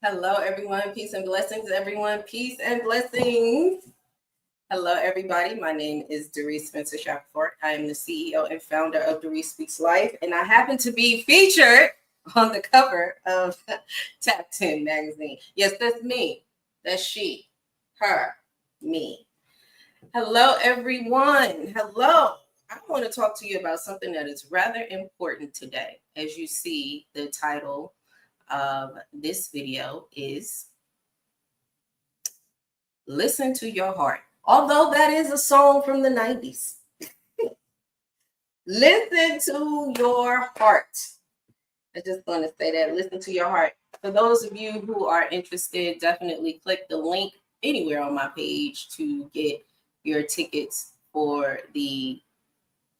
Hello, everyone. Peace and blessings, everyone. Peace and blessings. Hello, everybody. My name is Doris Spencer Shackelford. I am the CEO and founder of Doris Speaks Life, and I happen to be featured on the cover of Tap 10 magazine. Yes, that's me. That's she, her, me. Hello, everyone. Hello. I want to talk to you about something that is rather important today. As you see, the title of this video is Listen to Your Heart. Although that is a song from the 90s. Listen to your heart. I just want to say that. Listen to your heart. For those of you who are interested, definitely click the link anywhere on my page to get your tickets for the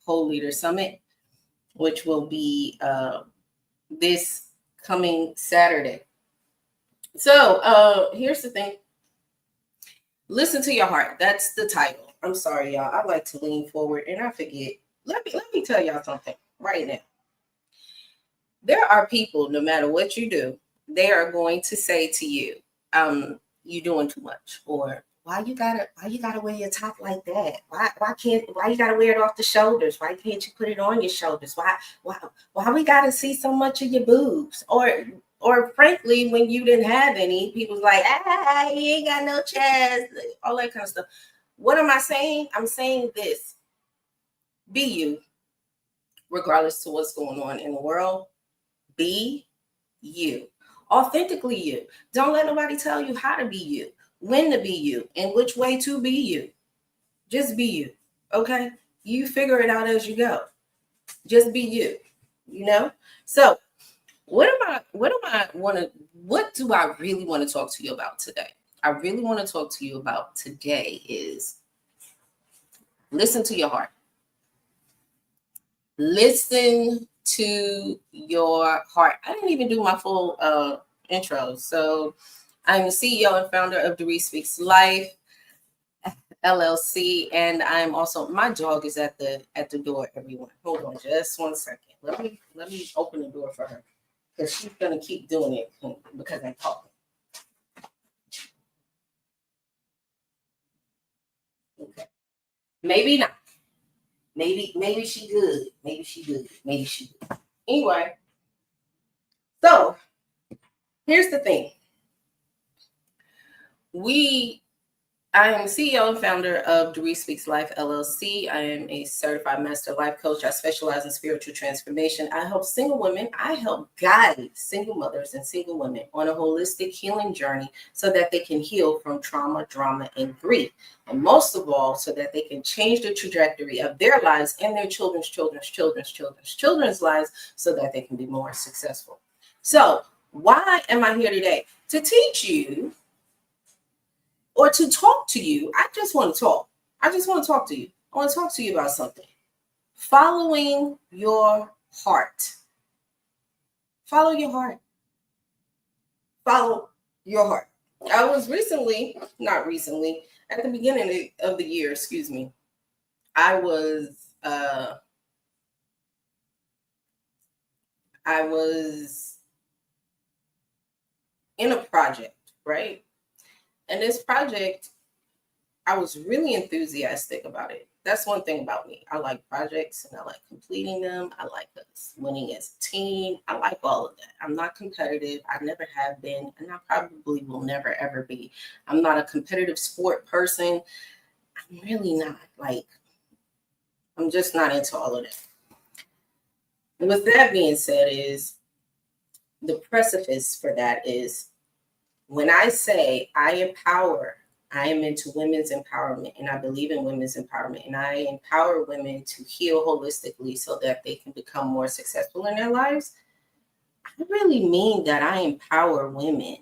Whole Leader Summit, which will be this coming Saturday. So here's the thing. Listen to your heart. That's the title. I'm sorry, y'all. I like to lean forward and I forget. Let me tell y'all something right now. There are people, no matter what you do, they are going to say to you, you doing too much, or why you gotta wear your top like that? Why you gotta wear it off the shoulders? Why can't you put it on your shoulders? Why we gotta see so much of your boobs? Or frankly, when you didn't have any, people's like, you ain't got no chest, all that kind of stuff. What am I saying? I'm saying this. Be you, regardless to what's going on in the world. Be you. Authentically you. Don't let nobody tell you how to be you, when to be you, and which way to be you. Just be you. Okay? You figure it out as you go. Just be you. You know? So what do I really want to talk to you about today? I really want to talk to you about today is listen to your heart. Listen to your heart. I didn't even do my full intro. So I'm the CEO and founder of Doris Speaks Life LLC, and I'm also, my dog is at the door. Everyone, hold on just 1 second. Let me open the door for her because she's gonna keep doing it because I'm talking. Okay, maybe not. Maybe she good. Maybe she good. Maybe she good. Anyway, so here's the thing. I am CEO and founder of Doris Speaks Life LLC. I am a certified master life coach. I specialize in spiritual transformation. I help guide single mothers and single women on a holistic healing journey so that they can heal from trauma, drama, and grief. And most of all, so that they can change the trajectory of their lives and their children's lives so that they can be more successful. So why am I here today? To teach you or to talk to you. I just want to talk. I just want to talk to you. I want to talk to you about something. Following your heart. Follow your heart. Follow your heart. I was not recently, at the beginning of the year, excuse me, I was in a project, right? And this project, I was really enthusiastic about it. That's one thing about me. I like projects and I like completing them. I like us winning as a team. I like all of that. I'm not competitive. I never have been, and I probably will never ever be. I'm not a competitive sport person. I'm really not. I'm just not into all of that. And with that being said, is the precipice for that is when I say I empower, I am into women's empowerment and I believe in women's empowerment and I empower women to heal holistically so that they can become more successful in their lives. I really mean that I empower women.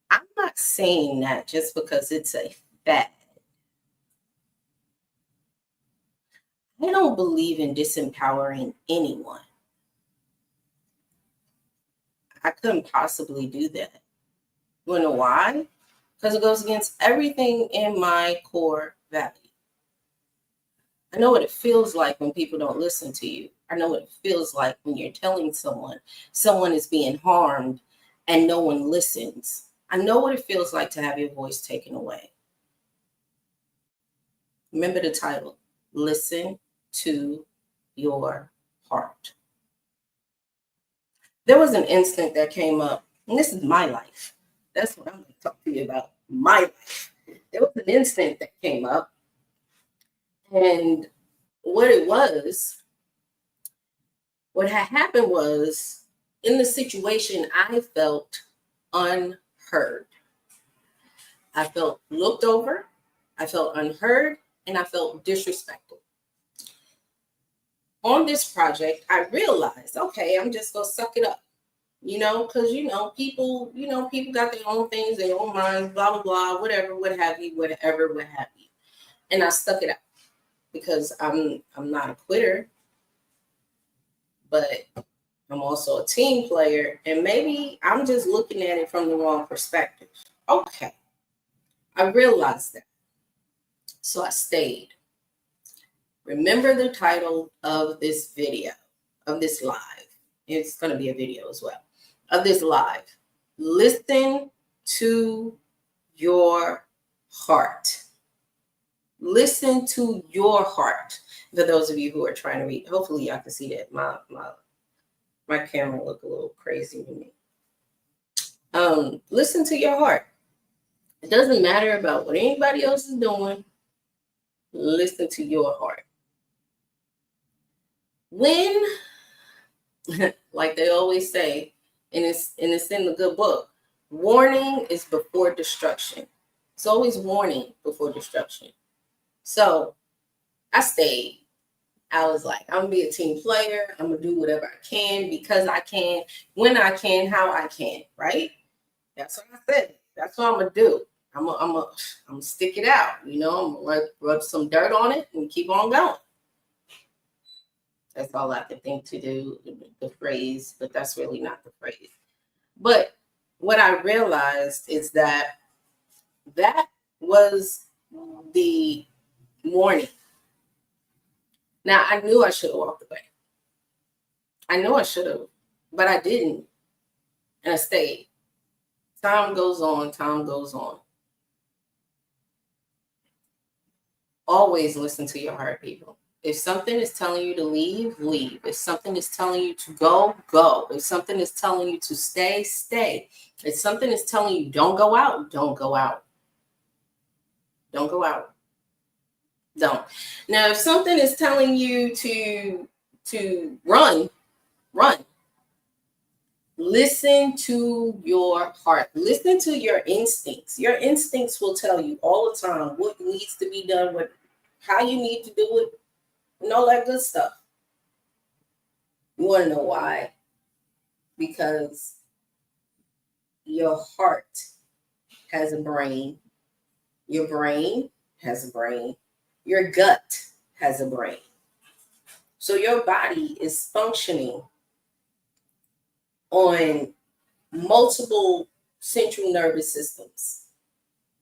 I'm not saying that just because it's a fad. I don't believe in disempowering anyone. I couldn't possibly do that. You know why? Because it goes against everything in my core value. I know what it feels like when people don't listen to you. I know what it feels like when you're telling someone is being harmed and no one listens. I know what it feels like to have your voice taken away. Remember the title, Listen to Your Heart. There was an instant that came up, and this is my life. That's what I'm going to talk to you about, my life. There was an instant that came up, and what had happened was, in the situation, I felt unheard. I felt looked over, I felt unheard, and I felt disrespected. On this project, I realized, okay, I'm just gonna suck it up, because people, people got their own things, their own minds, blah blah blah, whatever, what have you, and I stuck it out because I'm not a quitter, but I'm also a team player, and maybe I'm just looking at it from the wrong perspective. Okay, I realized that, so I stayed. Remember the title of this video, of this live. It's going to be a video as well, of this live. Listen to your heart. Listen to your heart. For those of you who are trying to read, hopefully y'all can see that my camera look a little crazy to me. Listen to your heart. It doesn't matter about what anybody else is doing. Listen to your heart. When, like they always say, and it's in the good book, warning is before destruction. It's always warning before destruction. So I stayed. I was like, I'm gonna be a team player. I'm gonna do whatever I can, because I can, when I can, how I can, right? That's what I said. That's what I'm gonna do. I'm gonna stick it out. I'm gonna rub some dirt on it and keep on going. That's all I could think to do, the phrase, but that's really not the phrase. But what I realized is that was the warning. Now, I knew I should have walked away. I know I should have, but I didn't. And I stayed. Time goes on, time goes on. Always listen to your heart, people. If something is telling you to leave, leave. If something is telling you to go, go. If something is telling you to stay, stay. If something is telling you don't go out, don't go out. Don't go out. Don't. Now, if something is telling you to run, run. Listen to your heart. Listen to your instincts. Your instincts will tell you all the time what needs to be done, how you need to do it, and all that good stuff. You want to know why? Because your heart has a brain. Your brain has a brain. Your gut has a brain. So your body is functioning on multiple central nervous systems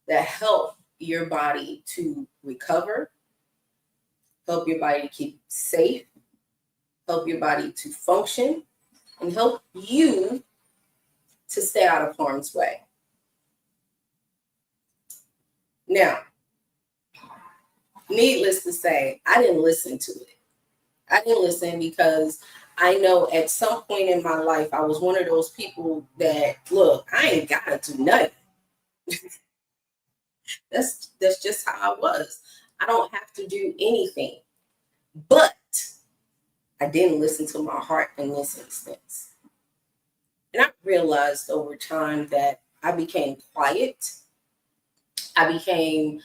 that help your body to recover, help your body to keep safe, help your body to function, and help you to stay out of harm's way. Now, needless to say, I didn't listen to it. I didn't listen because I know at some point in my life, I was one of those people that, look, I ain't got to do nothing. That's just how I was. I don't have to do anything. But I didn't listen to my heart in this instance. And I realized over time that I became quiet. I became,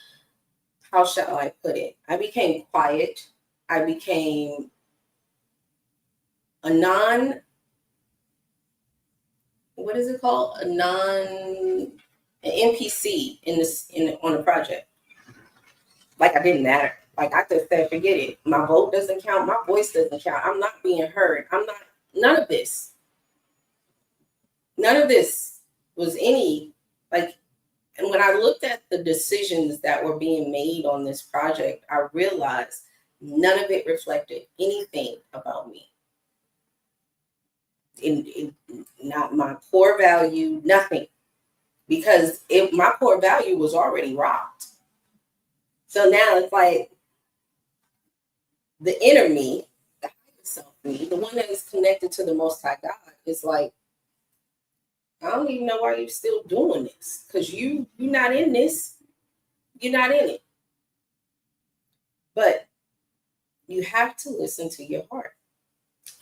how shall I put it? I became quiet. I became an NPC on a project. Like I didn't matter. Like I just said, forget it. My vote doesn't count. My voice doesn't count. I'm not being heard. None of this. None of this was any, and when I looked at the decisions that were being made on this project, I realized none of it reflected anything about me. not my core value, nothing, because my core value was already rocked. So now it's like the inner me, the higher self me, the one that is connected to the Most High God, is like, I don't even know why you're still doing this, because you're not in this. You're not in it. But you have to listen to your heart.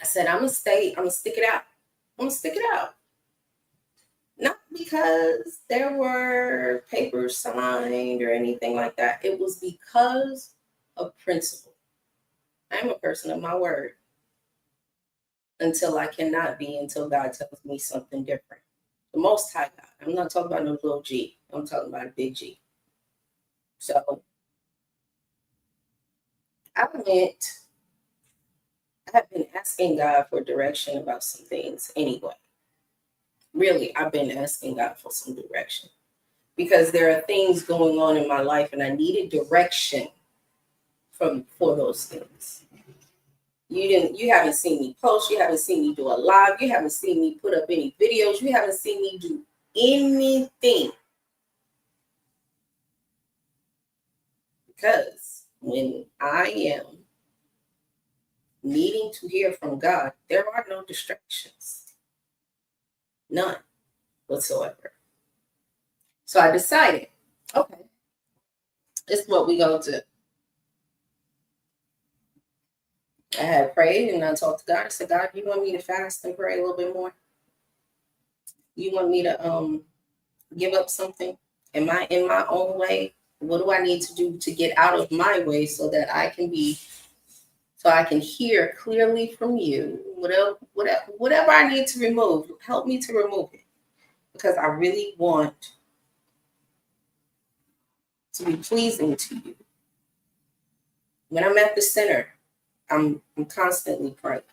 I said, I'm gonna stick it out. I'm gonna stick it out. Not because there were papers signed or anything like that. It was because of principle. I'm a person of my word until I cannot be, until God tells me something different. The Most High God. I'm not talking about no little G. I'm talking about a big G. So I have been asking God for direction about some things anyway. Really, I've been asking God for some direction because there are things going on in my life and I needed direction for those things. You haven't seen me post, you haven't seen me do a live, you haven't seen me put up any videos, you haven't seen me do anything. Because when I am needing to hear from God, there are no distractions. None whatsoever. So I decided, okay, this is what we're going to do. I had prayed and I talked to God. I said, God, you want me to fast and pray a little bit more? You want me to give up something? Am I in my own way? What do I need to do to get out of my way so that I can hear clearly from you? Whatever I need to remove, help me to remove it. Because I really want to be pleasing to you. When I'm at the center, I'm constantly praying.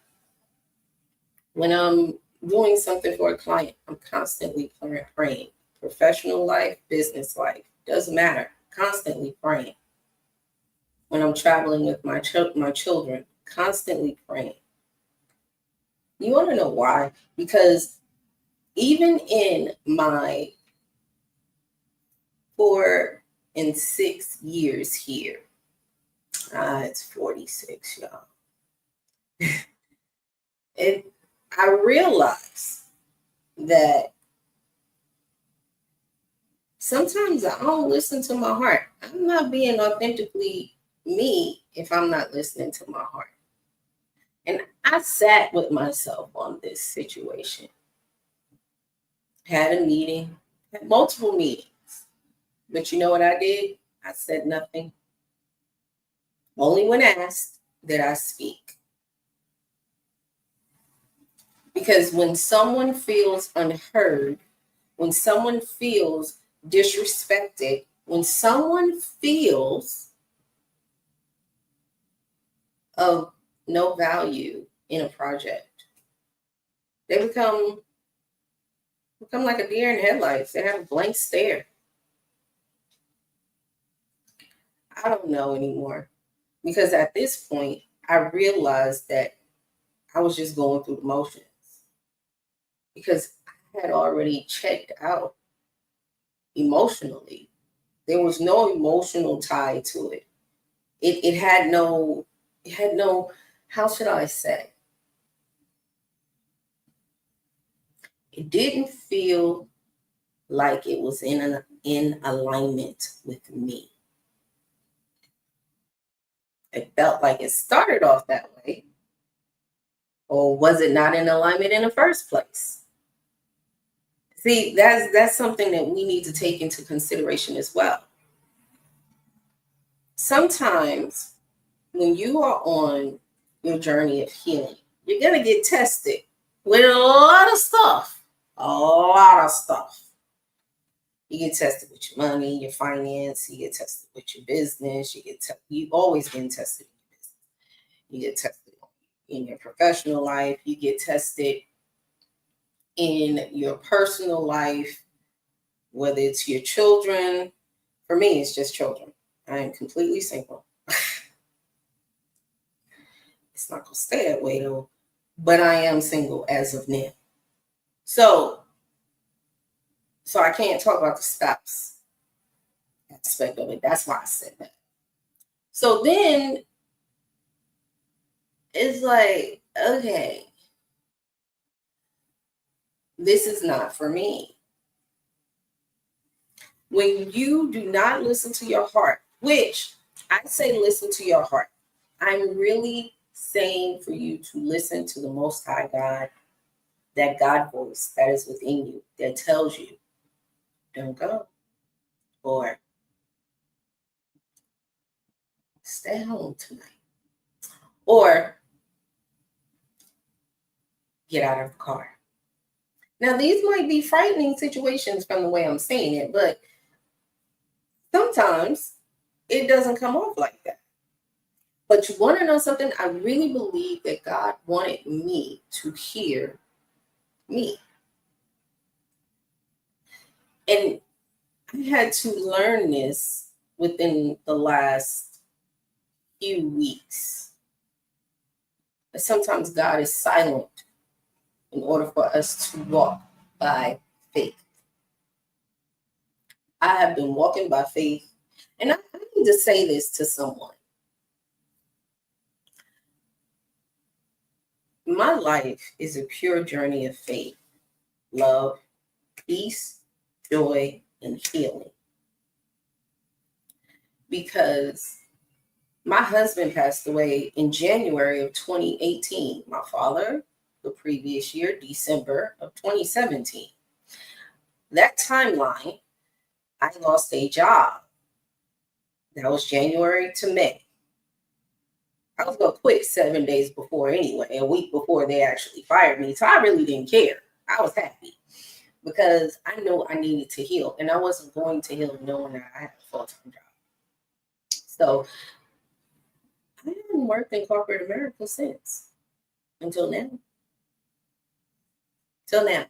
When I'm doing something for a client, I'm constantly praying. Professional life, business life, doesn't matter. Constantly praying. When I'm traveling with my children, constantly praying. You want to know why? Because even in my 4 and 6 years here, it's 46, y'all. I realize that sometimes I don't listen to my heart. I'm not being authentically me if I'm not listening to my heart. And I sat with myself on this situation. Had a meeting, had multiple meetings. But you know what I did? I said nothing. Only when asked did I speak. Because when someone feels unheard, when someone feels disrespected, when someone feels of no value in a project, they become like a deer in headlights. They have a blank stare. I don't know anymore. Because at this point, I realized that I was just going through the motions. Because I had already checked out emotionally. There was no emotional tie to it. It had no, how should I say? It didn't feel like it was in alignment with me. It felt like it started off that way. Or was it not in alignment in the first place? See, that's something that we need to take into consideration as well. Sometimes when you are on your journey of healing, you're going to get tested with a lot of stuff. A lot of stuff. You get tested with your money, your finance. You get tested with your business. You've always been tested in your business. You get tested in your professional life. You get tested in your personal life, whether it's your children. For me, it's just children. I am completely single. It's not going to stay that way, though. but I am single as of now. So I can't talk about the spouse aspect of it. That's why I said that. So then it's like, okay, this is not for me. When you do not listen to your heart, which I say listen to your heart, I'm really saying for you to listen to the Most High God, that God voice that is within you that tells you, don't go, or stay home tonight, or get out of the car. Now, these might be frightening situations from the way I'm saying it, but sometimes it doesn't come off like that. But you want to know something? I really believe that God wanted me to hear me. And I had to learn this within the last few weeks. Sometimes God is silent in order for us to walk by faith. I have been walking by faith, and I need to say this to someone. My life is a pure journey of faith, love, peace, joy, and healing. Because my husband passed away in January of 2018. My father, the previous year, December of 2017. That timeline, I lost a job. That was January to May. I was going to quit 7 days before anyway, a week before they actually fired me. So I really didn't care. I was happy because I know I needed to heal, and I wasn't going to heal knowing that I had a full-time job. So I haven't worked in corporate America since, until now. Till now.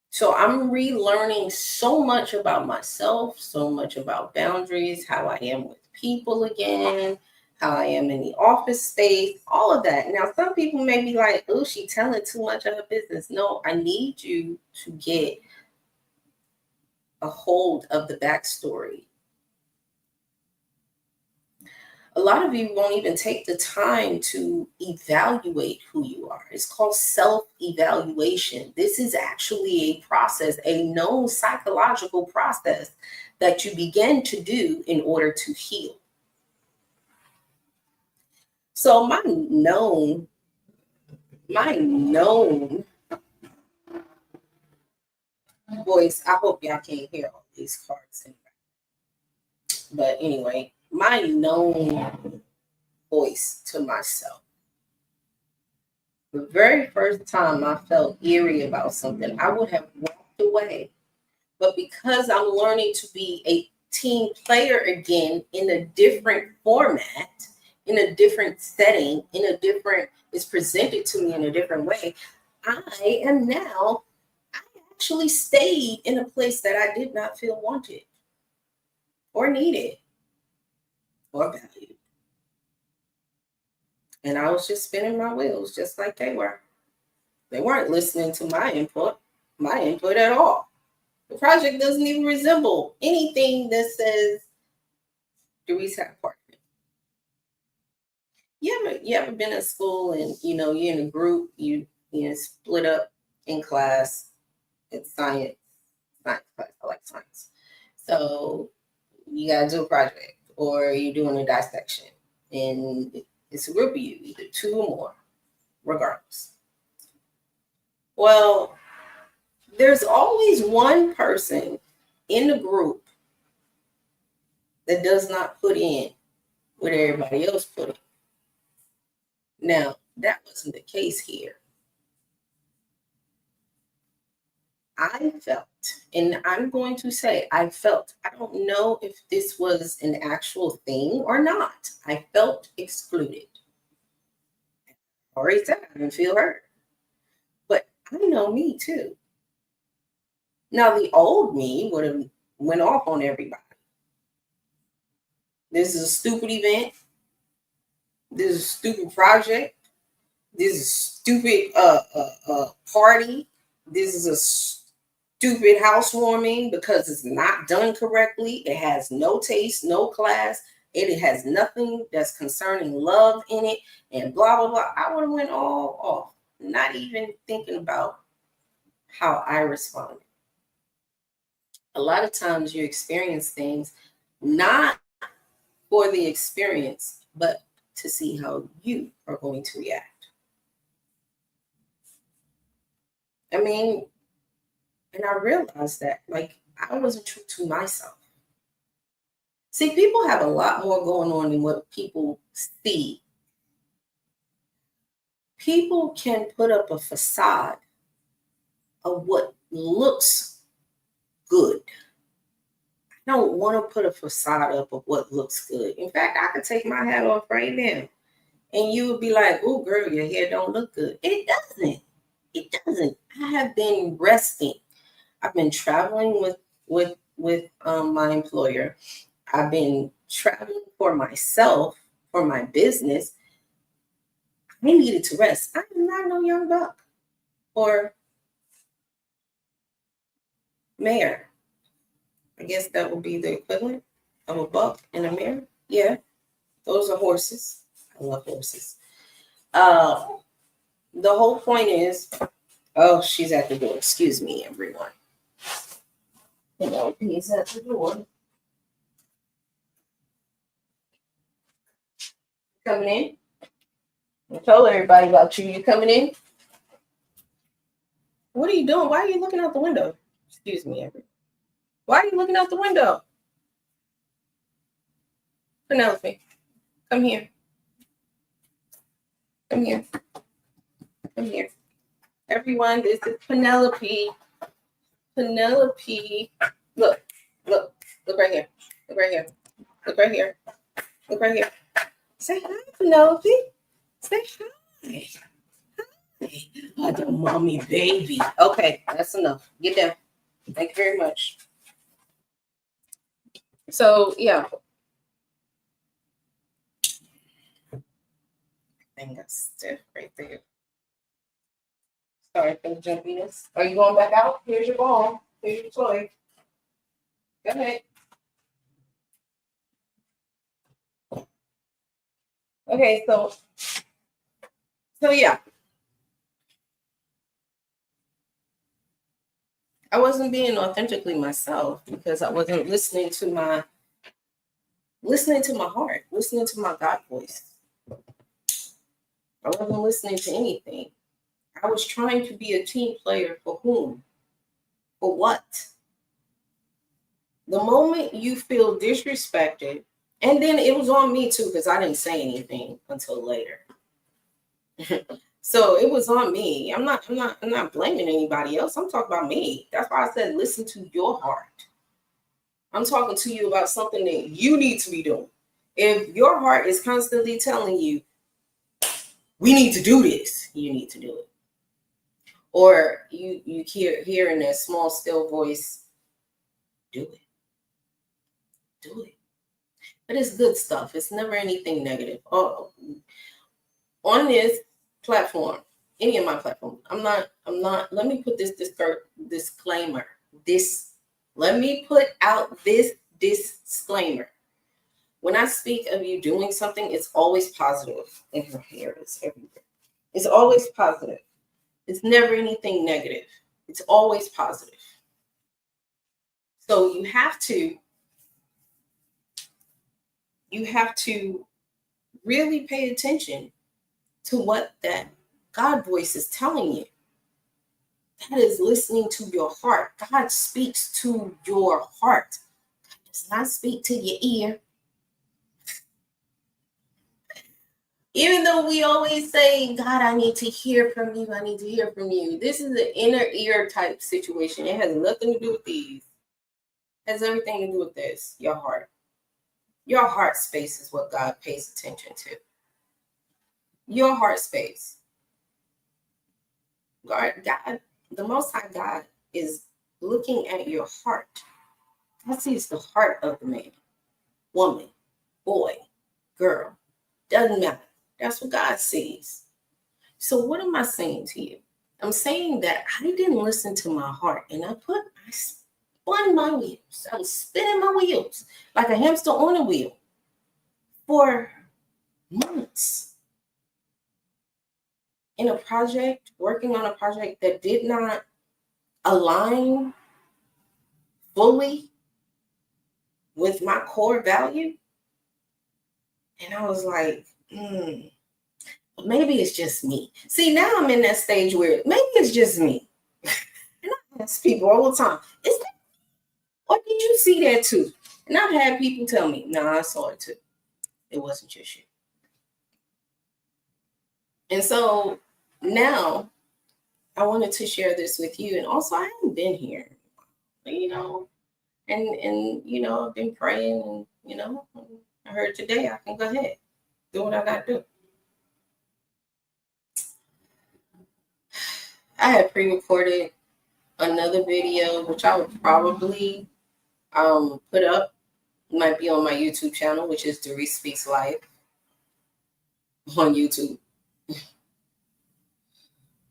So I'm relearning so much about myself, so much about boundaries, how I am with people again, how I am in the office space, all of that. Now, some people may be like, oh, she's telling too much of her business. No, I need you to get a hold of the backstory. A lot of you won't even take the time to evaluate who you are. It's called self-evaluation. This is actually a process, a known psychological process that you begin to do in order to heal. So my known voice, I hope y'all can't hear all these cards in the back. But anyway, my known voice to myself. The very first time I felt eerie about something, I would have walked away. But because I'm learning to be a team player again in a different format, in a different setting, it's presented to me in a different way, I actually stayed in a place that I did not feel wanted or needed or valued. And I was just spinning my wheels just like they were. They weren't listening to my input at all. The project doesn't even resemble anything that says Doris had a partner. You ever been in school and you're in a group, you split up in class. It's science class. I like science. So you gotta do a project or you're doing a dissection. And it's a group of you, either two or more, regardless. Well, there's always one person in the group that does not put in what everybody else put in. Now, that wasn't the case here. I felt, and I'm going to say I felt, I don't know if this was an actual thing or not. I felt excluded. I already said I didn't feel heard. But I know me too. Now, the old me would have went off on everybody. This is a stupid event. This is a stupid project. This is a stupid party. This is a stupid housewarming because it's not done correctly. It has no taste, no class. It has nothing that's concerning love in it, and blah blah blah. I would have went all off, not even thinking about how I responded. A lot of times you experience things not for the experience, but to see how you are going to react. I mean, and I realized that, like, I wasn't true to myself. See, people have a lot more going on than what people see. People can put up a facade of what looks good. I don't want to put a facade up of what looks good. In fact, I could take my hat off right now and you would be like, "Oh, girl, your hair don't look good." It doesn't. It doesn't. I have been resting. I've been traveling with my employer. I've been traveling for myself, for my business. I needed to rest. I am not no young buck or mare. I guess that would be the equivalent of a buck and a mare. Yeah, those are horses. I love horses. Uh, the whole point is, oh, she's at the door. Excuse me, everyone. He's at the door. Coming in. I told everybody about you. You coming in? What are you doing? Why are you looking out the window? Excuse me, everyone. Why are you looking out the window? Penelope, come here. Come here. Come here. Everyone, this is Penelope. Penelope. Look, look, look right here. Look right here. Look right here. Look right here. Say hi, Penelope. Say hi. Hi. Oh, the mommy baby. Okay, that's enough. Get down. Thank you very much. So, yeah. I think that's stiff right there. Sorry for the jumpiness. Are you going back out? Here's your ball. Here's your toy. Go ahead. Okay, so yeah. I wasn't being authentically myself because I wasn't listening to my heart, listening to my God voice. I wasn't listening to anything. I was trying to be a team player for whom? For what? The moment you feel disrespected, and then it was on me too, because I didn't say anything until later. So it was on me. I'm not blaming anybody else. I'm talking about me. That's why I said listen to your heart. I'm talking to you about something that you need to be doing. If your heart is constantly telling you, we need to do this, you need to do it. Or you hear in that small, still voice, do it. Do it. But it's good stuff. It's never anything negative. Oh, on this platform, any of my platforms, I'm not, let me put this disclaimer. Let me put out this disclaimer. When I speak of you doing something, it's always positive. And her hair is everywhere. It's always positive. It's never anything negative. It's always positive. So you have to really pay attention to what that God voice is telling you. That is listening to your heart. God speaks to your heart. God does not speak to your ear. Even though we always say, God, I need to hear from you. I need to hear from you. This is an inner ear type situation. It has nothing to do with these. It has everything to do with this, your heart. Your heart space is what God pays attention to. Your heart space. God, the Most High God is looking at your heart. God sees the heart of the man, woman, boy, girl. Doesn't matter. That's what God sees. So what am I saying to you? I'm saying that I didn't listen to my heart, and I spun my wheels. I was spinning my wheels like a hamster on a wheel for months in a project, working on a project that did not align fully with my core value. And I was like, maybe it's just me. See, now I'm in that stage where maybe it's just me. And I ask people all the time, is that, or did you see that too? And I've had people tell me, no, I saw it too. It wasn't your shit. And so now I wanted to share this with you. And also, I haven't been here, and I've been praying, and I heard today I can go ahead, do what I got to do. I had pre-recorded another video, which I would probably put up. It might be on my YouTube channel, which is Doris Speaks Life on YouTube.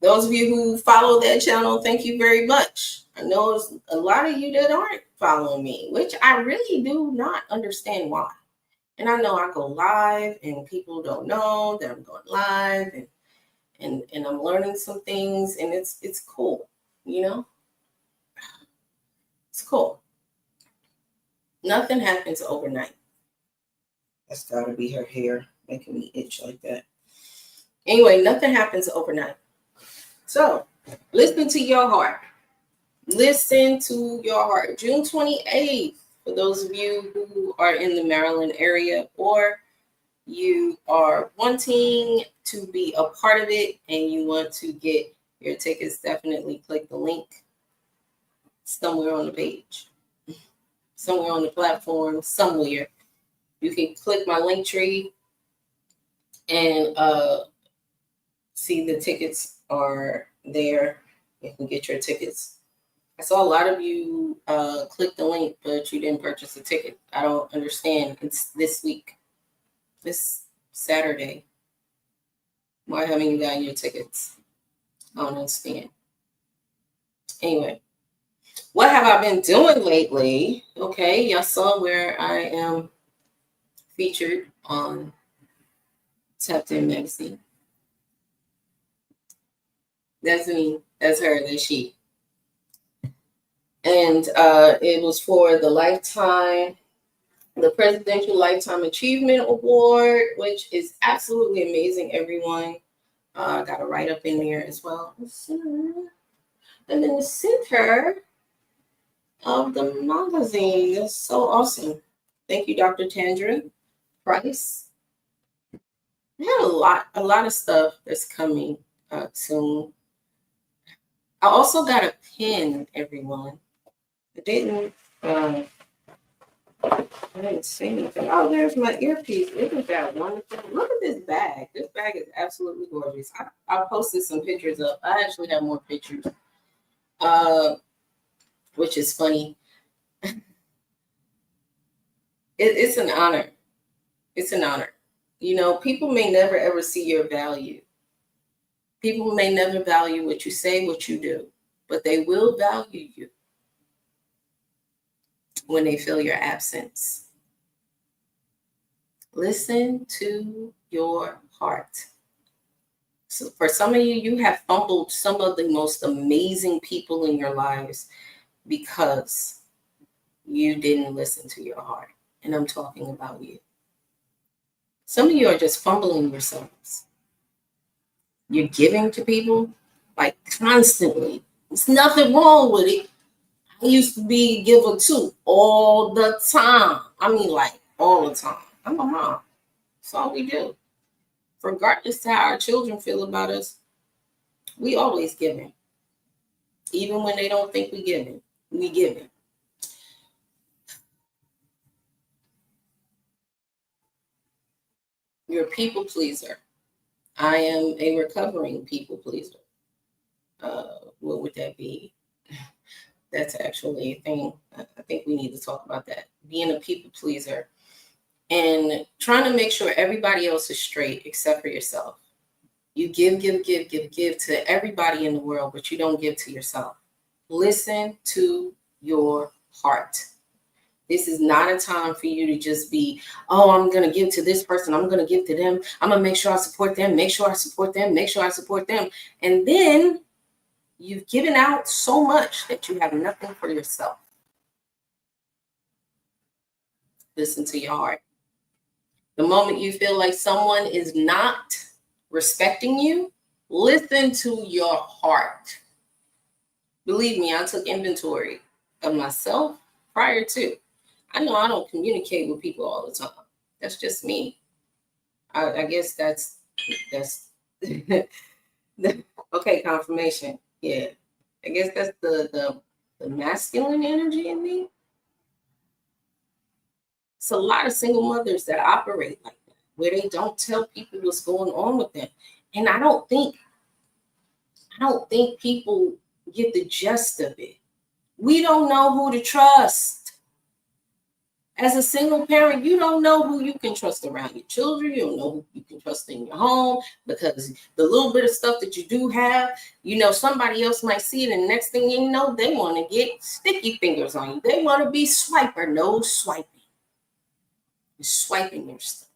Those of you who follow that channel, thank you very much. I know there's a lot of you that aren't following me, which I really do not understand why. And I know I go live and people don't know that I'm going live, and I'm learning some things, and it's cool, It's cool. Nothing happens overnight. That's gotta be her hair making me itch like that. Anyway, nothing happens overnight. So listen to your heart. Listen to your heart. June 28th, for those of you who are in the Maryland area, or you are wanting to be a part of it and you want to get your tickets, definitely click the link somewhere on the page, somewhere on the platform, somewhere. You can click my link tree and see the tickets are there. You can get your tickets. I saw a lot of you click the link, but you didn't purchase a ticket. I don't understand. It's this week, this Saturday. Why haven't you gotten your tickets? I don't understand. Anyway, what have I been doing lately? Okay, y'all saw where I am featured on Tapped In Magazine. That's me. That's her. That's she. And it was for the Presidential Lifetime Achievement Award, which is absolutely amazing, everyone. I got a write-up in there as well. And in the center of the magazine. That's so awesome. Thank you, Dr. Tandra Price. We had a lot of stuff that's coming soon. I also got a pin, everyone. I didn't see anything. Oh, there's my earpiece. Isn't that wonderful? Look at this bag. This bag is absolutely gorgeous. I posted some pictures up. I actually have more pictures, which is funny. It's an honor. It's an honor. People may never ever see your value. People may never value what you say, what you do, but they will value you when they feel your absence. Listen to your heart. So for some of you, you have fumbled some of the most amazing people in your lives because you didn't listen to your heart. And I'm talking about you. Some of you are just fumbling yourselves. You're giving to people like constantly. There's nothing wrong with it. I used to be a giver too, all the time. I mean, like all the time. I'm a mom. That's all we do. Regardless to how our children feel about us, we always giving. Even when they don't think we giving, we giving. You're a people pleaser. I am a recovering people pleaser. What would that be? That's actually a thing. I think we need to talk about that. Being a people pleaser and trying to make sure everybody else is straight except for yourself. You give to everybody in the world, but you don't give to yourself. Listen to your heart. This is not a time for you to just be, oh, I'm going to give to this person. I'm going to give to them. I'm going to make sure I support them, make sure I support them, make sure I support them. And then you've given out so much that you have nothing for yourself. Listen to your heart. The moment you feel like someone is not respecting you, listen to your heart. Believe me, I took inventory of myself prior to. I know I don't communicate with people all the time. That's just me. I guess that's okay, confirmation. Yeah. I guess that's the masculine energy in me. It's a lot of single mothers that operate like that, where they don't tell people what's going on with them. And I don't think people get the gist of it. We don't know who to trust. As a single parent, you don't know who you can trust around your children. You don't know who you can trust in your home, because the little bit of stuff that you do have, somebody else might see it, and the next thing you know, they want to get sticky fingers on you. They want to be swiper. No swiping. You're swiping your stuff,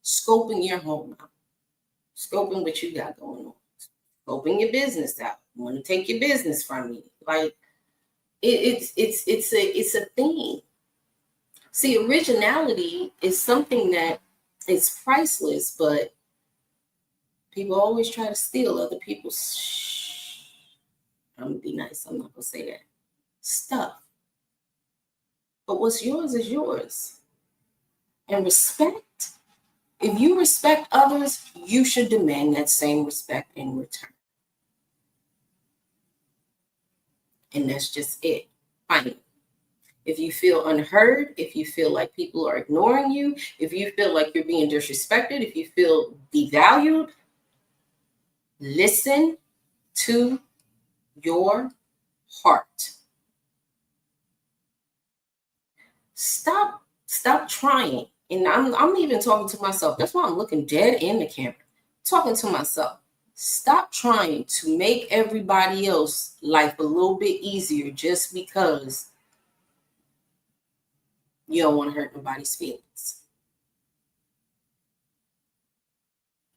scoping your home out, scoping what you got going on, scoping your business out. You want to take your business from you. Like it's a thing. See, originality is something that is priceless, but people always try to steal other people's I'm gonna be nice, I'm not gonna say that stuff. But what's yours is yours. And respect, if you respect others, you should demand that same respect in return. And that's just it. Fine. If you feel unheard, if you feel like people are ignoring you, if you feel like you're being disrespected, if you feel devalued, listen to your heart. Stop trying. And I'm even talking to myself. That's why I'm looking dead in the camera. Talking to myself. Stop trying to make everybody else life a little bit easier just because you don't want to hurt nobody's feelings.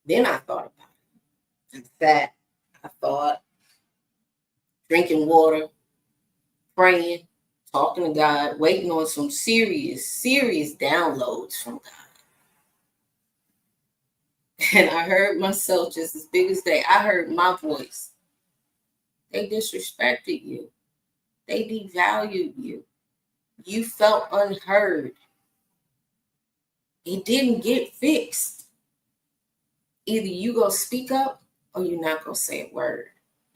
Then I thought about it. I thought drinking water, praying, talking to God, waiting on some serious downloads from God. And I heard myself just as big as they. I heard my voice. They disrespected you. They devalued you. You felt unheard. It didn't get fixed. Either you go speak up or you're not going to say a word.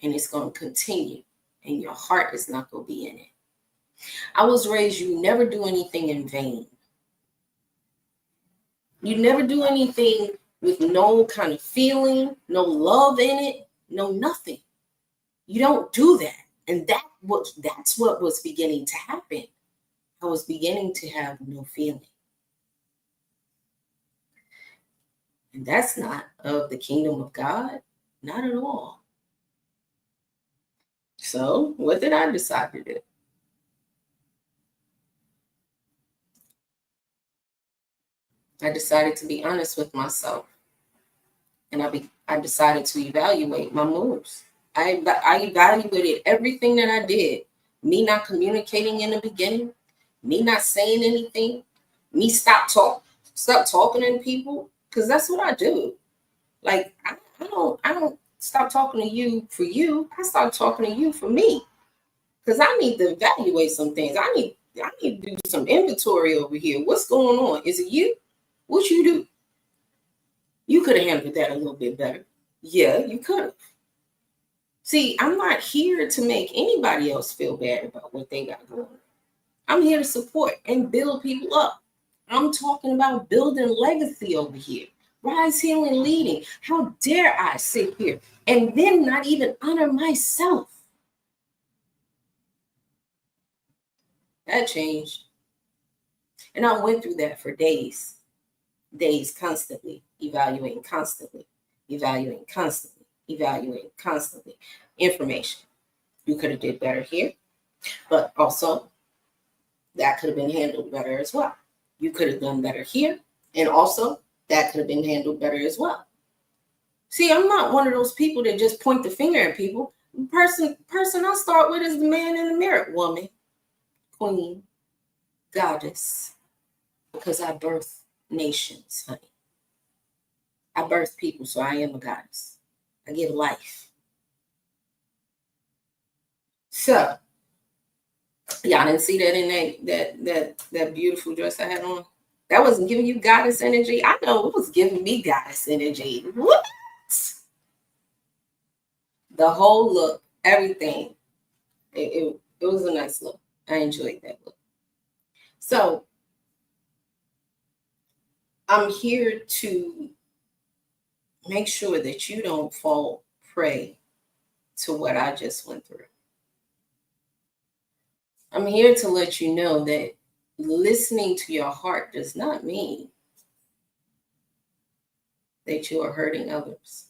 And it's going to continue. And your heart is not going to be in it. I was raised, you never do anything in vain. You never do anything with no kind of feeling, no love in it, no nothing. You don't do that. And that's what was beginning to happen. I was beginning to have no feeling. And that's not of the kingdom of God. Not at all. So what did I decide to do? I decided to be honest with myself. And I decided to evaluate my moves. I evaluated everything that I did. Me not communicating in the beginning, me not saying anything, me stop talking to people, because that's what I do. Like I don't stop talking to you for you. I start talking to you for me, because I need to evaluate some things. I need to do some inventory over here. What's going on? Is it you? What you do? You could have handled that a little bit better. Yeah, you could have. See, I'm not here to make anybody else feel bad about what they got going on. I'm here to support and build people up. I'm talking about building legacy over here. Rise, healing, leading. How dare I sit here and then not even honor myself? That changed. And I went through that for days, constantly, evaluating constantly. evaluate constantly. Information. You could have did better here, but also that could have been handled better as well. You could have done better here, and also that could have been handled better as well. See, I'm not one of those people that just point the finger at people. Person I start with is the man in the mirror. Woman, queen, goddess. Because I birth nations, honey. I birth people, so I am a goddess. I give life. So, y'all didn't see that in that beautiful dress I had on? That wasn't giving you goddess energy. I know it was giving me goddess energy. What? The whole look, everything. It was a nice look. I enjoyed that look. So I'm here to make sure that you don't fall prey to what I just went through. I'm here to let you know that listening to your heart does not mean that you are hurting others.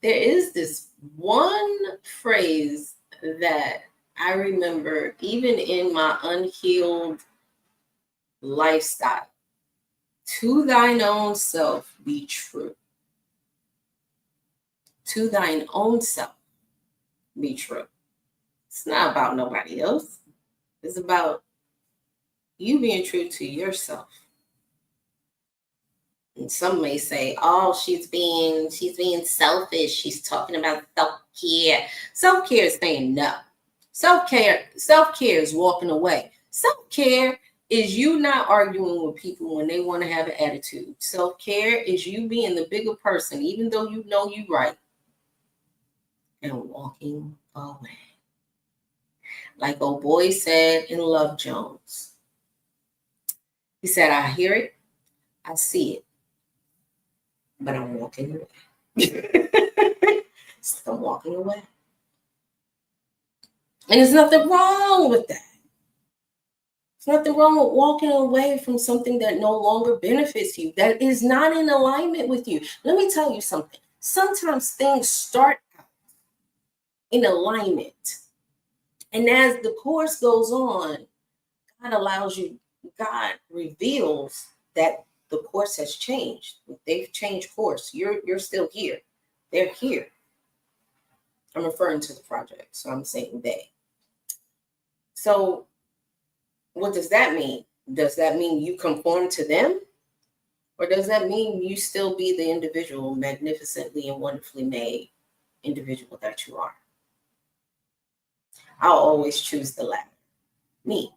There is this one phrase that I remember even in my unhealed lifestyle. To thine own self be true. To thine own self be true. It's not about nobody else. It's about you being true to yourself. And some may say, oh, she's being selfish. She's talking about self-care. Self-care is saying no. Self-care is walking away. Self-care is you not arguing with people when they want to have an attitude. Self-care is you being the bigger person, even though you know you're right, and walking away. Like old boy said in Love Jones. He said, I hear it, I see it, but I'm walking away. So I'm walking away. And there's nothing wrong with that. There's nothing wrong with walking away from something that no longer benefits you, that is not in alignment with you. Let me tell you something. Sometimes things start out in alignment. And as the course goes on, God reveals that the course has changed. They've changed course. You're still here. They're here. I'm referring to the project, so I'm saying they. So what does that mean? Does that mean you conform to them? Or does that mean you still be the individual, magnificently and wonderfully made individual that you are? I'll always choose the latter. Me.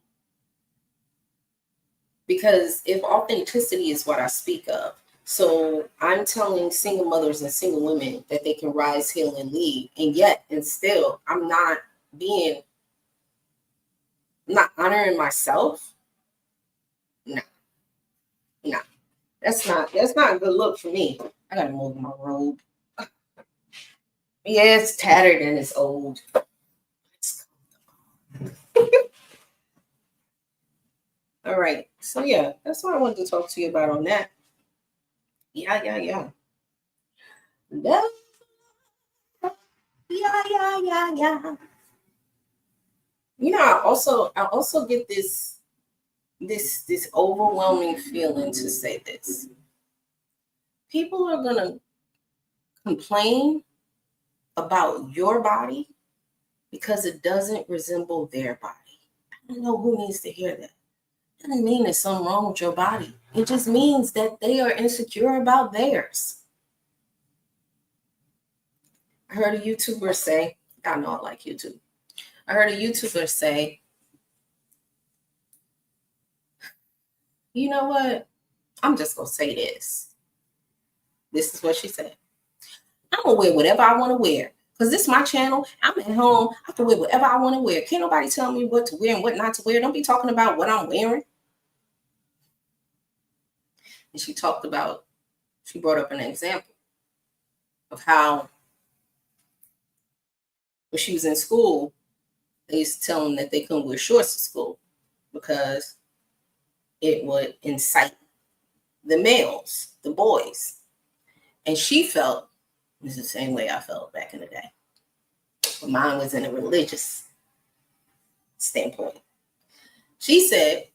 Because if authenticity is what I speak of, so I'm telling single mothers and single women that they can rise, heal, and lead, and still I'm not honoring myself. No. That's not a good look for me. I gotta move my robe. Yeah, it's tattered and it's old. All right. So yeah, that's what I wanted to talk to you about on that. Yeah. Love. Yeah. You know, I also get this overwhelming feeling to say this. People are gonna complain about your body because it doesn't resemble their body. I don't know who needs to hear that. That doesn't mean there's something wrong with your body. It just means that they are insecure about theirs. I heard a YouTuber say, I know I like YouTube. I heard a YouTuber say, you know what? I'm just going to say this. This is what she said. I'm going to wear whatever I want to wear. Because this is my channel. I'm at home. I can wear whatever I want to wear. Can't nobody tell me what to wear and what not to wear. Don't be talking about what I'm wearing. And she brought up an example of how when she was in school, they used to tell them that they couldn't wear shorts to school because it would incite the males, the boys. And she felt It's the same way I felt back in the day. But mine was in a religious standpoint. She said,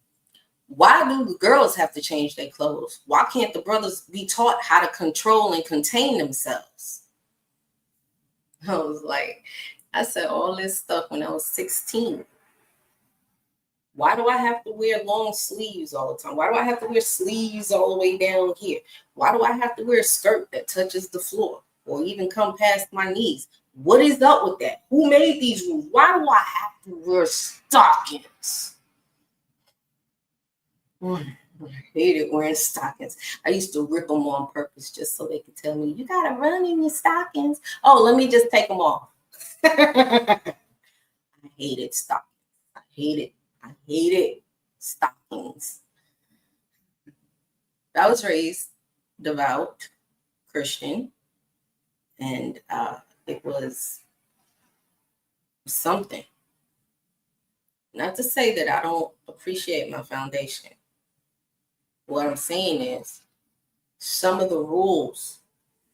why do the girls have to change their clothes? Why can't the brothers be taught how to control and contain themselves? I was like, I said all this stuff when I was 16. Why do I have to wear long sleeves all the time? Why do I have to wear sleeves all the way down here? Why do I have to wear a skirt that touches the floor or even come past my knees? What is up with that? Who made these rules? Why do I have to wear stockings? I hated wearing stockings. I used to rip them on purpose just so they could tell me, you got to run in your stockings. Oh, let me just take them off. I hated stockings. I hated stockings. I was raised devout Christian, and it was something. Not to say that I don't appreciate my foundation. What I'm saying is some of the rules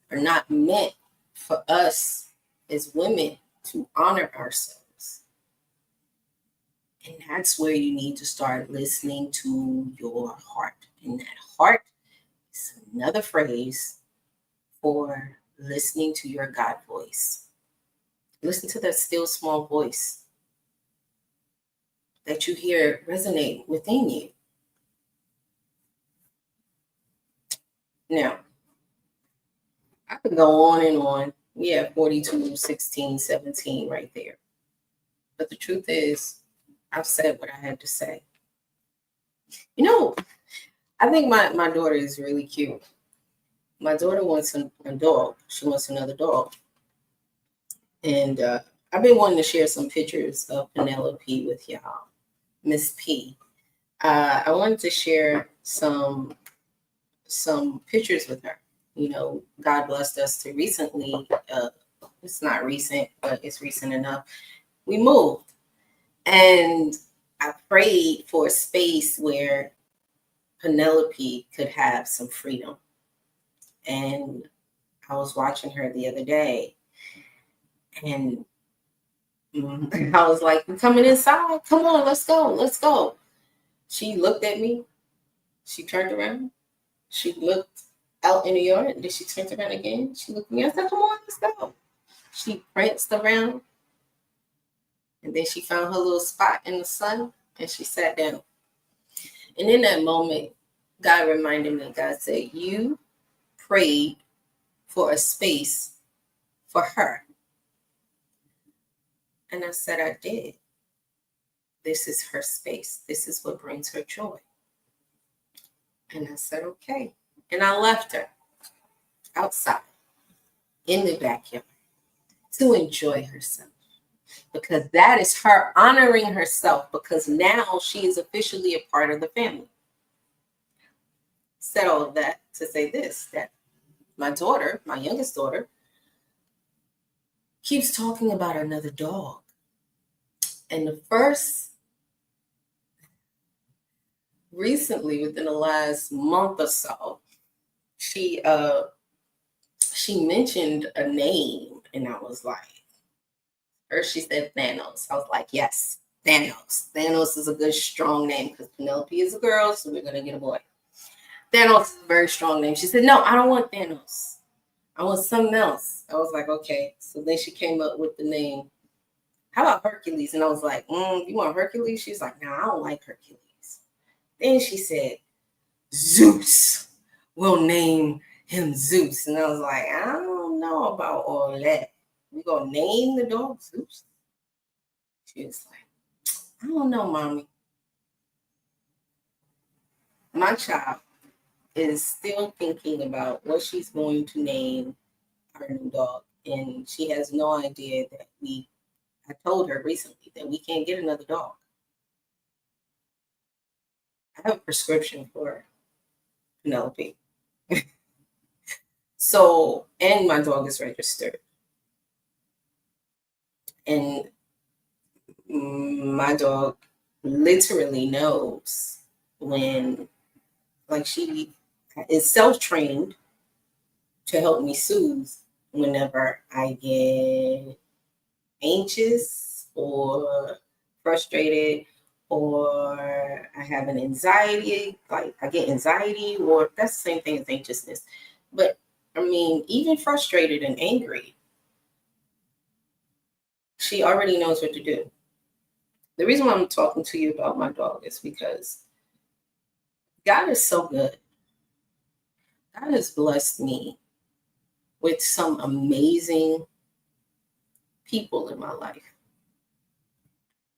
are not meant for us as women to honor ourselves. And that's where you need to start listening to your heart. And that heart is another phrase for listening to your God voice. Listen to that still small voice that you hear resonate within you. Now, I could go on and on. We have 42, 16, 17 right there. But the truth is, I've said what I had to say. You know, I think my daughter is really cute. My daughter wants a dog. She wants another dog. And I've been wanting to share some pictures of Penelope with y'all. Miss P. I wanted to share some pictures with her. You know, God blessed us to recently, it's not recent, but it's recent enough. We moved. And I prayed for a space where Penelope could have some freedom. And I was watching her the other day, and I was like, "We're coming inside. Come on, let's go, let's go." She looked at me. She turned around. She looked out in the yard, and then she turned around again. She looked at me. I said, "Come on, let's go." She pranced around, and then she found her little spot in the sun, and she sat down. And in that moment, God reminded me, God said, you prayed for a space for her. And I said, I did. This is her space. This is what brings her joy. And I said, okay. And I left her outside in the backyard to enjoy herself, because that is her honoring herself, because now she is officially a part of the family. Said all of that to say this, that my daughter, my youngest daughter, keeps talking about another dog. And the first, recently, within the last month or so, she mentioned a name, and I was like, first she said Thanos. I was like, yes, Thanos. Thanos is a good, strong name, because Penelope is a girl, so we're going to get a boy. Thanos is a very strong name. She said, no, I don't want Thanos. I want something else. I was like, okay. So then she came up with the name. How about Hercules? And I was like, you want Hercules? She's like, no, I don't like Hercules. Then she said, Zeus. We'll name him Zeus. And I was like, I don't know about all that. We gonna name the dog Zeus? She was like, I don't know, mommy. My child is still thinking about what she's going to name our new dog. And she has no idea that I told her recently that we can't get another dog. I have a prescription for Penelope. So, and my dog is registered. And my dog literally knows when, like, she is self-trained to help me soothe whenever I get anxious or frustrated, or I have an anxiety, like I get anxiety, or that's the same thing as anxiousness. But I mean, even frustrated and angry, she already knows what to do. The reason why I'm talking to you about my dog is because God is so good. God has blessed me with some amazing people in my life.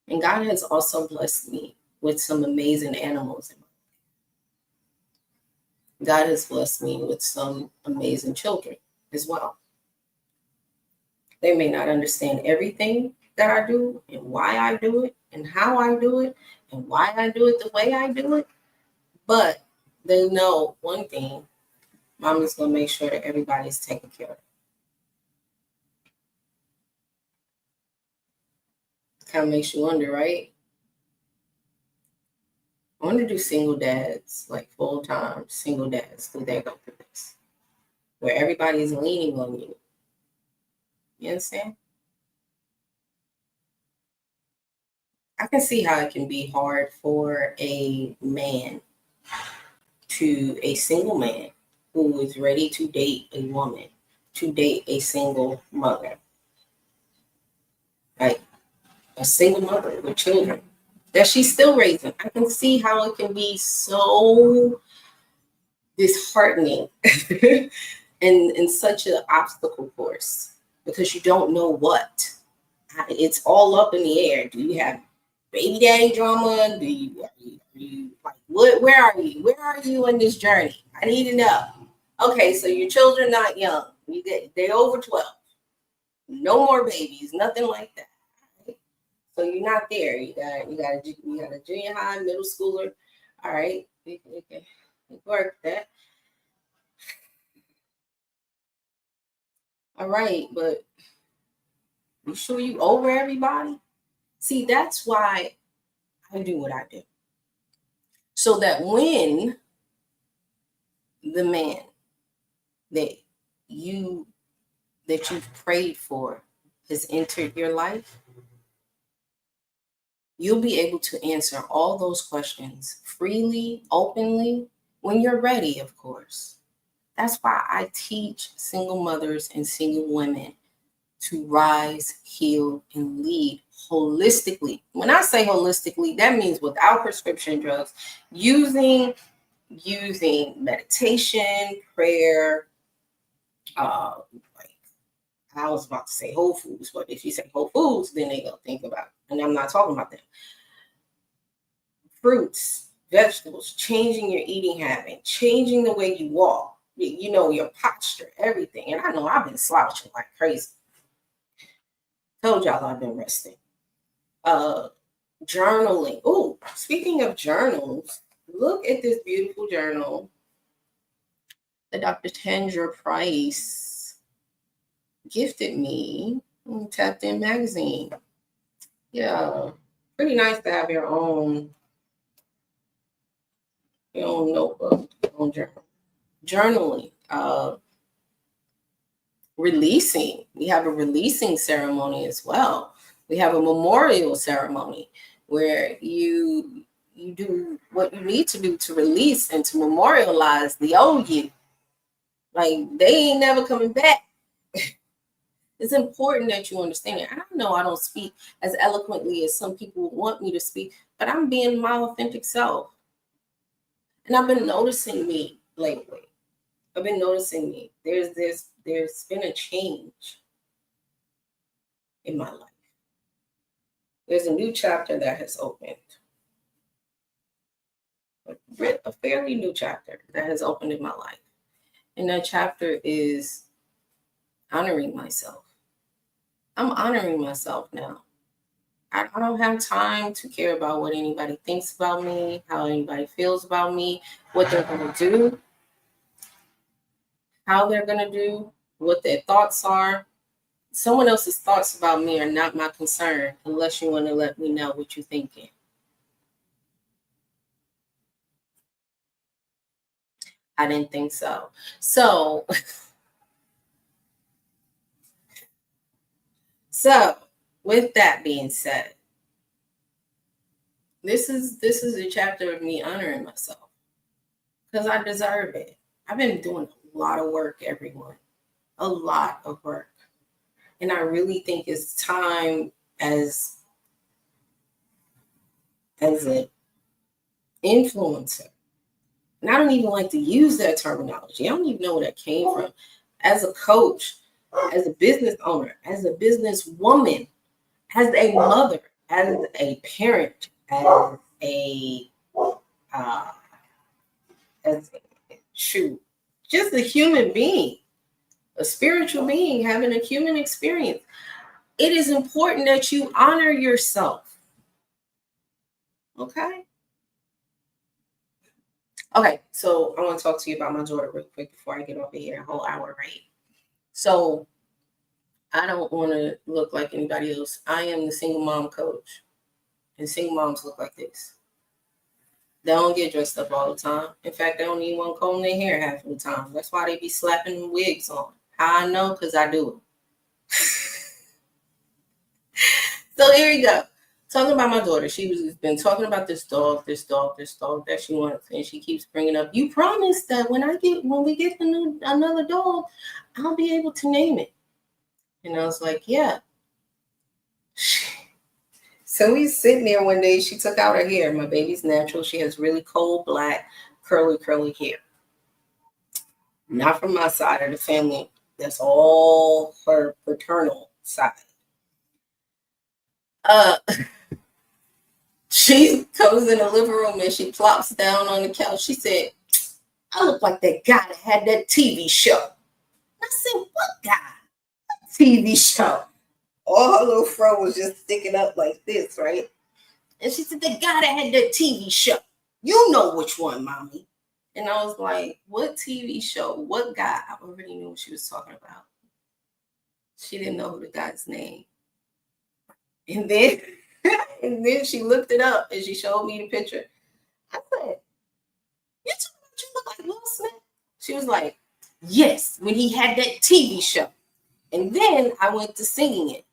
And God has also blessed me with some amazing animals in my life. God has blessed me with some amazing children as well. They may not understand everything that I do and why I do it and how I do it and why I do it the way I do it, but they know one thing: Mama's gonna make sure that everybody's taken care of. Kind of makes you wonder, right? I want to do single dads, like full time single dads, because they go through this, where everybody's leaning on you. You understand? I can see how it can be hard for a man, a single man who is ready to date a woman, to date a single mother, like a single mother with children that she's still raising. I can see how it can be so disheartening and such an obstacle course, because you don't know what. It's all up in the air. Do you have baby daddy drama? Are you like what? Where are you? Where are you in this journey? I need to know. Okay, so your children not young. They over 12. No more babies. Nothing like that. Right? So you're not there. You got a junior high, middle schooler. All right, we can work that. All right, but you sure you over everybody? See, that's why I do what I do. So that when the man that you that you've prayed for has entered your life, you'll be able to answer all those questions freely, openly, when you're ready, of course. That's why I teach single mothers and single women to rise, heal, and lead holistically. When I say holistically, that means without prescription drugs, using meditation, prayer, like I was about to say Whole Foods, but if you say Whole Foods, then they go think about it. And I'm not talking about them. Fruits, vegetables, changing your eating habit, changing the way you walk, your posture, everything. And I know I've been slouching like crazy. Told y'all I've been resting. Journaling. Oh, speaking of journals, look at this beautiful journal that Dr. Tandra Price gifted me. Tapped In magazine. Yeah, pretty nice to have your own notebook, your own journal. Journaling. Releasing. We have a releasing ceremony as well. We have a memorial ceremony where you do what you need to do to release and to memorialize the old you. Like they ain't never coming back. It's important that you understand it. And I know I don't speak as eloquently as some people want me to speak, but I'm being my authentic self. And I've been noticing me lately. I've been noticing me. There's been a change in my life. There's a new chapter that has opened. A fairly new chapter that has opened in my life. And that chapter is honoring myself. I'm honoring myself now. I don't have time to care about what anybody thinks about me, how anybody feels about me, what they're going to do, how they're going to do, what their thoughts are. Someone else's thoughts about me are not my concern unless you want to let me know what you're thinking. I didn't think so. So So, with that being said, this is a chapter of me honoring myself because I deserve it. I've been doing a lot of work, everyone, a lot of work, and I really think it's time as an influencer. And I don't even like to use that terminology. I don't even know where that came from. As a coach, as a business owner, as a business woman, as a mother, as a parent, uh, as just a human being, a spiritual being having a human experience. It is important that you honor yourself. Okay. Okay, so I want to talk to you about my daughter real quick before I get off of here. A whole hour, right? So I don't want to look like anybody else. I am the single mom coach, and single moms look like this. They don't get dressed up all the time. In fact, they don't even want to comb their hair half of the time. That's why they be slapping wigs on. How I know? Because I do it. So here we go. Talking about my daughter. She was been talking about this dog that she wants, and she keeps bringing up. You promised that when we get another dog, I'll be able to name it. And I was like, yeah. So we sitting there one day. She took out her hair. My baby's natural. She has really cold black, curly hair. Not from my side of the family. That's all her paternal side. She comes in the living room and she plops down on the couch. She said, I look like that guy that had that TV show. I said, what guy? What TV show? All her little fro was just sticking up like this, right? And she said, the guy that had that TV show. You know which one, mommy. And I was like, what TV show? What guy? I already knew what she was talking about. She didn't know the guy's name. And then and then she looked it up and she showed me the picture. I said, you look like Will Smith? She was like, yes, when he had that TV show. And then I went to singing it.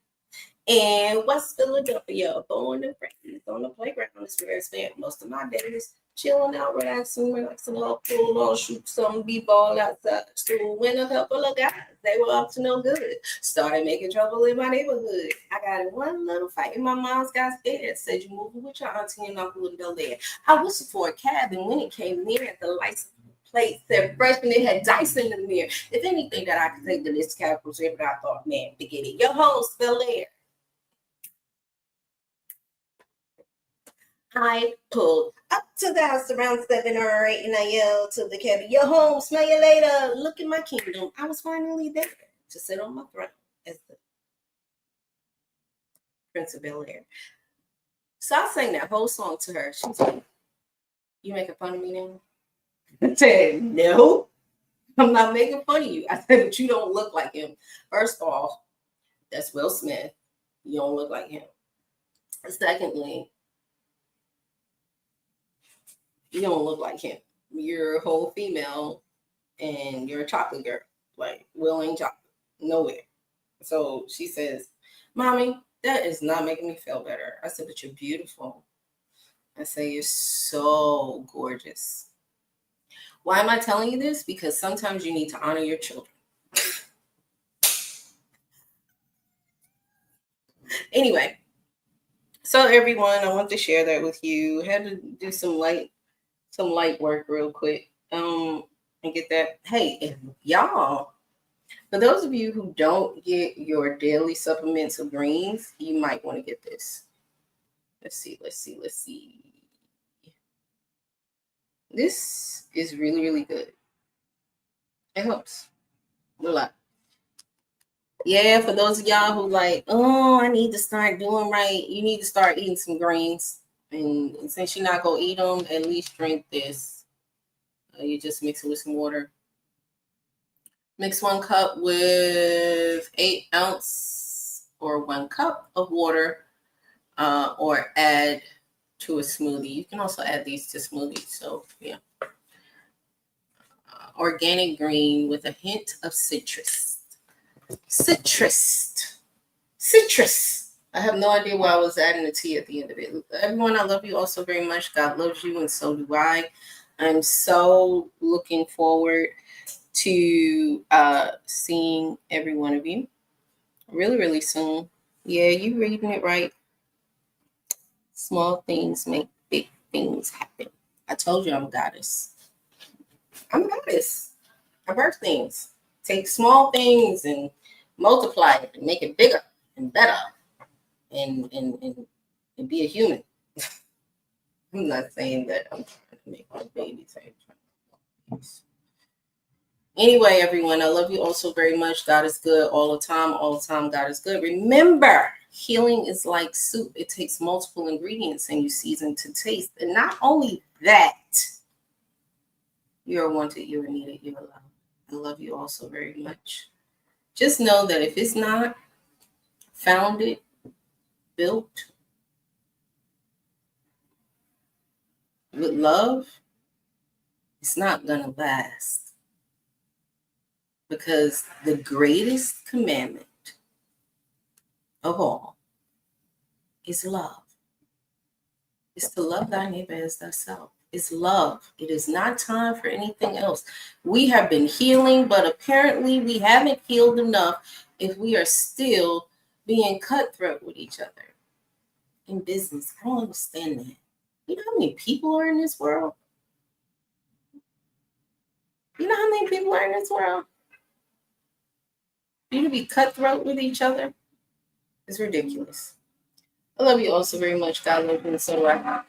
And West Philadelphia, born and raised on the playground is where I spent most of my days. Chilling out, relaxing up, pool on, shoot some b-ball outside school. When a couple of guys, they were up to no good. Started making trouble in my neighborhood. I got in one little fight and my mom's got scared. Said, you moving with your auntie and uncle in there. I whistled for a cab, and when it came near, the license plate said freshman. It had dice in the mirror. If anything that I could take to this cab was ever, I thought, man, forget it. Your home's still there. I pulled up to the house around 7 or 8 and I yelled to the cabby, "You're home, smell you later. Look at my kingdom." I was finally there to sit on my throne as the Prince of Bel Air. So I sang that whole song to her. She was like, you making fun of me now? I said, no, I'm not making fun of you. I said, but you don't look like him. First off, that's Will Smith. You don't look like him. Secondly, you don't look like him. You're a whole female and you're a chocolate girl. Like, Will ain't chocolate. Nowhere. So she says, Mommy, that is not making me feel better. I said, but you're beautiful. I say, you're so gorgeous. Why am I telling you this? Because sometimes you need to honor your children. Anyway, so everyone, I want to share that with you. I had to do some light work real quick. And get that. Hey, if y'all, for those of you who don't get your daily supplements of greens, you might want to get this. Let's see. This is really, really good. It helps a lot. Yeah, for those of y'all who like, oh, I need to start doing right, you need to start eating some greens. And since you're not going to eat them, at least drink this. You just mix it with some water. Mix 1 cup with 8 ounce or 1 cup of water, or add to a smoothie. You can also add these to smoothies. So, yeah. Organic green with a hint of citrus. Citrus. I have no idea why I was adding the T at the end of it. Everyone, I love you all so very much. God loves you, and so do I. I'm so looking forward to seeing every one of you really, really soon. Yeah, you reading it right. Small things make big things happen. I told you I'm a goddess. I'm a goddess. I birth things. Take small things and multiply it and make it bigger and better and be a human. I'm not saying that I'm trying to make my babies. Anyway, everyone, I love you all so very much. God is good all the time. All the time, God is good. Remember, healing is like soup. It takes multiple ingredients and you season to taste. And not only that, you're wanted, you're needed, you're loved. I love you all so very much. Just know that if it's not founded, built with love, it's not going to last. Because the greatest commandment of all is love. It's to love thy neighbor as thyself. It's love. It is not time for anything else. We have been healing, but apparently we haven't healed enough if we are still being cutthroat with each other in business. I don't understand that. You know how many people are in this world? You know how many people are in this world? You to be cutthroat with each other? It's ridiculous. I love you all so very much. God love you, and so do I.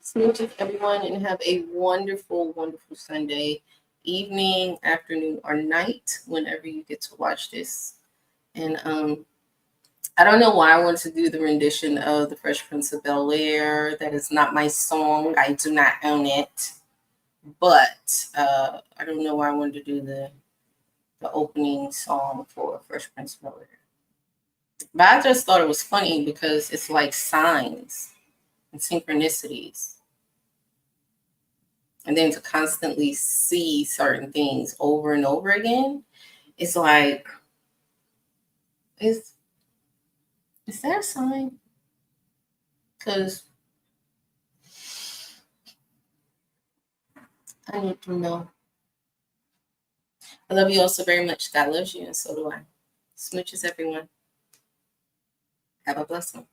Smooches, everyone, and have a wonderful, wonderful Sunday evening, afternoon, or night whenever you get to watch this. And I don't know why I wanted to do the rendition of the Fresh Prince of Bel-Air. That is not my song. I do not own it. But I don't know why I wanted to do the opening song for Fresh Prince of Bel-Air. But I just thought it was funny because it's like signs and synchronicities. And then to constantly see certain things over and over again, it's like, is that a sign? Because I need to know. I love you all so very much. God loves you, and so do I. Smooches, everyone. Have a blessing.